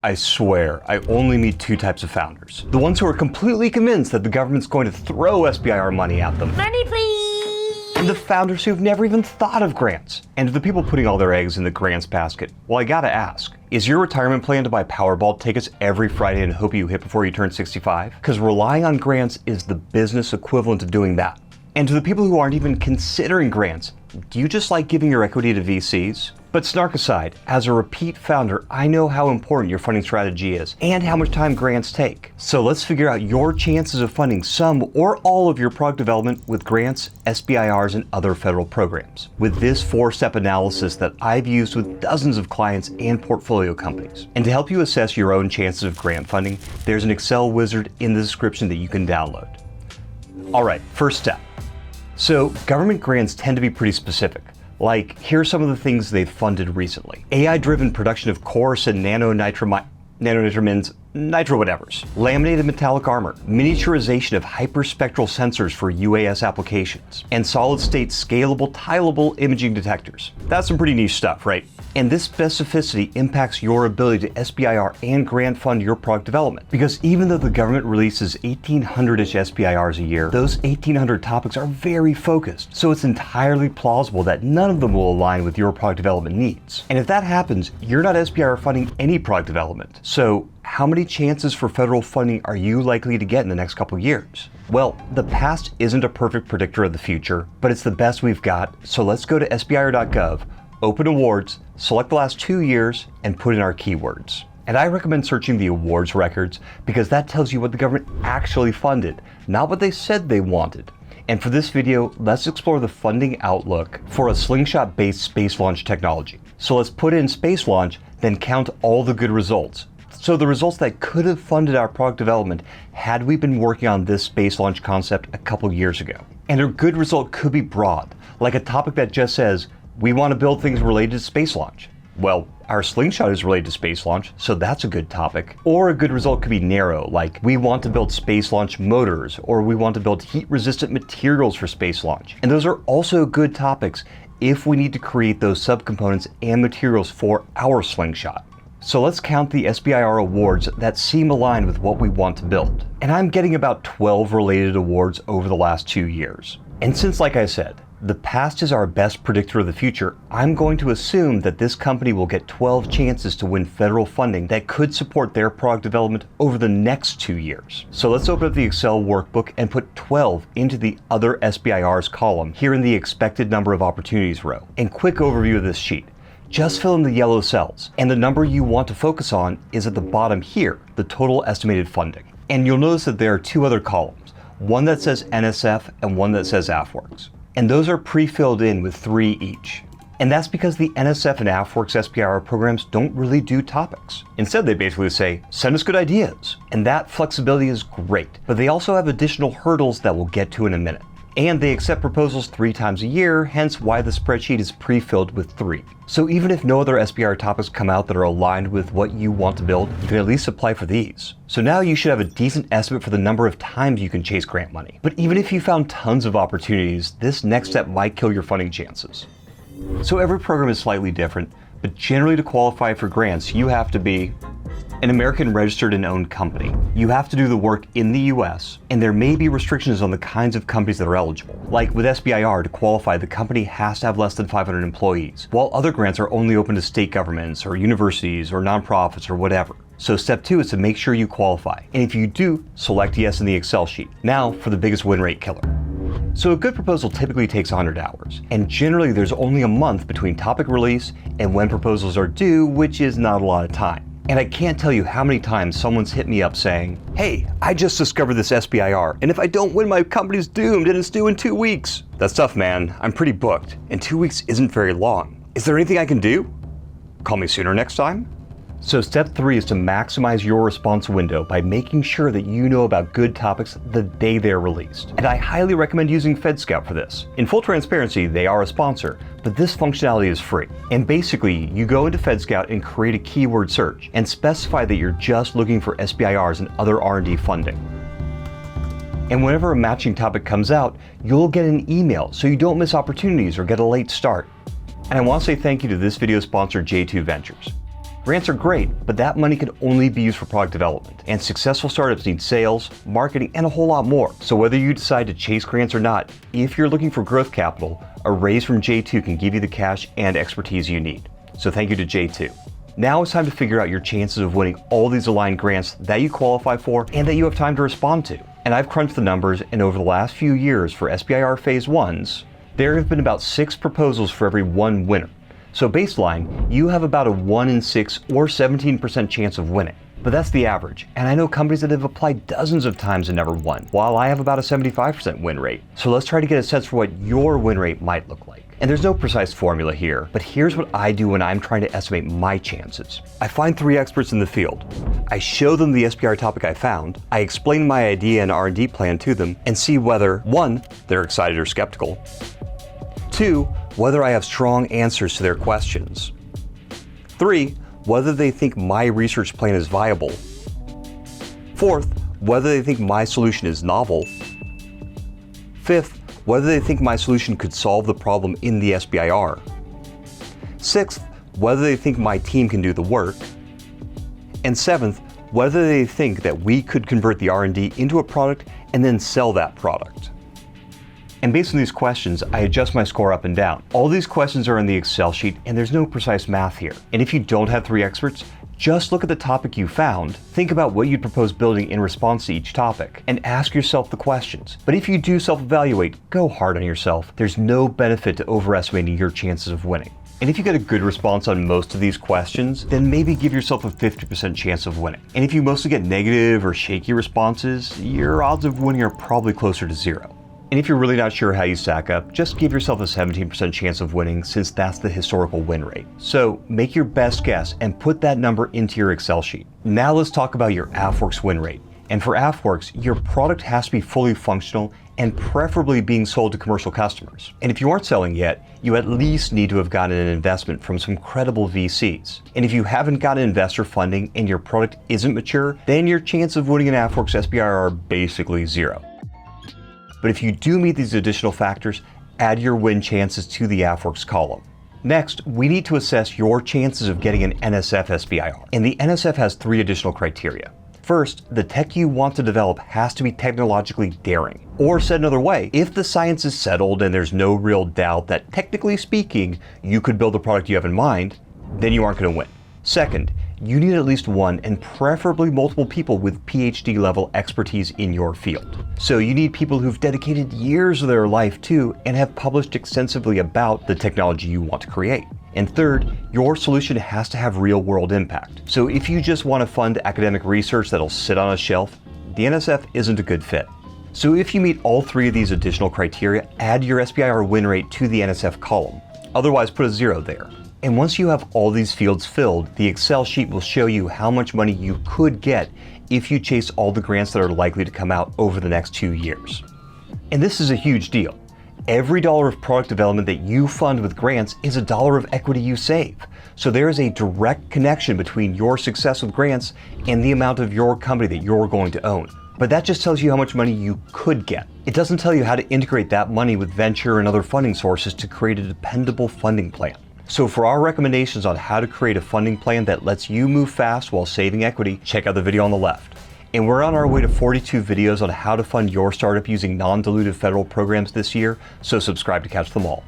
I swear, I only meet two types of founders. The ones who are completely convinced that the government's going to throw SBIR money at them. Money, please! And the founders who've never even thought of grants. And to the people putting all their eggs in the grants basket, well, I gotta ask, is your retirement plan to buy Powerball tickets every Friday and hope you hit before you turn 65? Because relying on grants is the business equivalent to doing that. And to the people who aren't even considering grants, do you just like giving your equity to VCs? But snark aside, as a repeat founder, I know how important your funding strategy is and how much time grants take. So let's figure out your chances of funding some or all of your product development with grants, SBIRs, and other federal programs. With this 4-step analysis that I've used with dozens of clients and portfolio companies. And to help you assess your own chances of grant funding, there's an Excel wizard in the description that you can download. All right, first step. So government grants tend to be pretty specific. Like, here are some of the things they've funded recently. AI-driven production of coarse and nanonitramins, nitro-whatevers. Laminated metallic armor. Miniaturization of hyperspectral sensors for UAS applications. And solid-state scalable, tileable imaging detectors. That's some pretty niche stuff, right? And this specificity impacts your ability to SBIR and grant fund your product development. Because even though the government releases 1,800-ish SBIRs a year, those 1,800 topics are very focused. So it's entirely plausible that none of them will align with your product development needs. And if that happens, you're not SBIR funding any product development. So how many chances for federal funding are you likely to get in the next couple years? Well, the past isn't a perfect predictor of the future, but it's the best we've got. So let's go to SBIR.gov, open awards, select the last 2 years, and put in our keywords. And I recommend searching the awards records because that tells you what the government actually funded, not what they said they wanted. And for this video, let's explore the funding outlook for a slingshot-based space launch technology. So let's put in space launch, then count all the good results. So the results that could have funded our product development had we been working on this space launch concept a couple years ago. And a good result could be broad, like a topic that just says, we want to build things related to space launch. Well, our slingshot is related to space launch, so that's a good topic. Or a good result could be narrow, like we want to build space launch motors, or we want to build heat-resistant materials for space launch. And those are also good topics if we need to create those subcomponents and materials for our slingshot. So let's count the SBIR awards that seem aligned with what we want to build. And I'm getting about 12 related awards over the last 2 years. And since, like I said, the past is our best predictor of the future, I'm going to assume that this company will get 12 chances to win federal funding that could support their product development over the next 2 years. So let's open up the Excel workbook and put 12 into the other SBIRs column here in the expected number of opportunities row. And quick overview of this sheet. Just fill in the yellow cells, and the number you want to focus on is at the bottom here, the total estimated funding. And you'll notice that there are 2 other columns, one that says NSF and one that says AFWERX. And those are pre-filled in with 3 each. And that's because the NSF and AFWERX SBIR programs don't really do topics. Instead, they basically say, send us good ideas. And that flexibility is great, but they also have additional hurdles that we'll get to in a minute. And they accept proposals 3 times a year, hence why the spreadsheet is pre-filled with 3. So even if no other SBIR topics come out that are aligned with what you want to build, you can at least apply for these. So now you should have a decent estimate for the number of times you can chase grant money. But even if you found tons of opportunities, this next step might kill your funding chances. So every program is slightly different, but generally to qualify for grants, you have to be an American registered and owned company. You have to do the work in the US, and there may be restrictions on the kinds of companies that are eligible. Like with SBIR, to qualify, the company has to have less than 500 employees, while other grants are only open to state governments or universities or nonprofits or whatever. So step 2 is to make sure you qualify. And if you do, select yes in the Excel sheet. Now for the biggest win rate killer. So a good proposal typically takes 100 hours, and generally there's only a month between topic release and when proposals are due, which is not a lot of time. And I can't tell you how many times someone's hit me up saying, hey, I just discovered this SBIR, and if I don't win, my company's doomed and it's due in 2 weeks. That's tough, man. I'm pretty booked, and 2 weeks isn't very long. Is there anything I can do? Call me sooner next time? So step 3 is to maximize your response window by making sure that you know about good topics the day they're released. And I highly recommend using FedScout for this. In full transparency, they are a sponsor, but this functionality is free. And basically, you go into FedScout and create a keyword search and specify that you're just looking for SBIRs and other R&D funding. And whenever a matching topic comes out, you'll get an email so you don't miss opportunities or get a late start. And I want to say thank you to this video sponsor, J2 Ventures. Grants are great, but that money can only be used for product development, and successful startups need sales, marketing, and a whole lot more. So whether you decide to chase grants or not, if you're looking for growth capital, a raise from J2 can give you the cash and expertise you need. So thank you to J2. Now it's time to figure out your chances of winning all these aligned grants that you qualify for and that you have time to respond to. And I've crunched the numbers, and over the last few years for SBIR Phase 1s, there have been about 6 proposals for every 1 winner. So baseline, you have about a 1 in 6 or 17% chance of winning. But that's the average, and I know companies that have applied dozens of times and never won, while I have about a 75% win rate. So let's try to get a sense for what your win rate might look like. And there's no precise formula here, but here's what I do when I'm trying to estimate my chances. I find 3 experts in the field. I show them the SBIR topic I found, I explain my idea and R&D plan to them, and see whether 1, they're excited or skeptical, 2, whether I have strong answers to their questions, 3, whether they think my research plan is viable, 4th, whether they think my solution is novel, 5th, whether they think my solution could solve the problem in the SBIR, 6th, whether they think my team can do the work, and 7th, whether they think that we could convert the R&D into a product and then sell that product. And based on these questions, I adjust my score up and down. All these questions are in the Excel sheet, and there's no precise math here. And if you don't have 3 experts, just look at the topic you found, think about what you'd propose building in response to each topic, and ask yourself the questions. But if you do self-evaluate, go hard on yourself. There's no benefit to overestimating your chances of winning. And if you get a good response on most of these questions, then maybe give yourself a 50% chance of winning. And if you mostly get negative or shaky responses, your odds of winning are probably closer to 0. And if you're really not sure how you stack up, just give yourself a 17% chance of winning, since that's the historical win rate. So make your best guess and put that number into your Excel sheet. Now let's talk about your AFWorks win rate. And for AFWorks, your product has to be fully functional and preferably being sold to commercial customers. And if you aren't selling yet, you at least need to have gotten an investment from some credible VCs. And if you haven't gotten investor funding and your product isn't mature, then your chance of winning an AFWorks SBIR are basically 0. But if you do meet these additional factors, add your win chances to the AFWorks column. Next, we need to assess your chances of getting an NSF SBIR. And the NSF has 3 additional criteria. First, the tech you want to develop has to be technologically daring. Or said another way, if the science is settled and there's no real doubt that technically speaking, you could build the product you have in mind, then you aren't going to win. Second, you need at least 1 and preferably multiple people with PhD level expertise in your field. So you need people who've dedicated years of their life to and have published extensively about the technology you want to create. And third, your solution has to have real world impact. So if you just want to fund academic research that'll sit on a shelf, the NSF isn't a good fit. So if you meet all 3 of these additional criteria, add your SBIR win rate to the NSF column. Otherwise, put a 0 there. And once you have all these fields filled, the Excel sheet will show you how much money you could get if you chase all the grants that are likely to come out over the next 2 years. And this is a huge deal. Every dollar of product development that you fund with grants is a dollar of equity you save. So there is a direct connection between your success with grants and the amount of your company that you're going to own. But that just tells you how much money you could get. It doesn't tell you how to integrate that money with venture and other funding sources to create a dependable funding plan. So for our recommendations on how to create a funding plan that lets you move fast while saving equity, check out the video on the left. And we're on our way to 42 videos on how to fund your startup using non-dilutive federal programs this year, so subscribe to catch them all.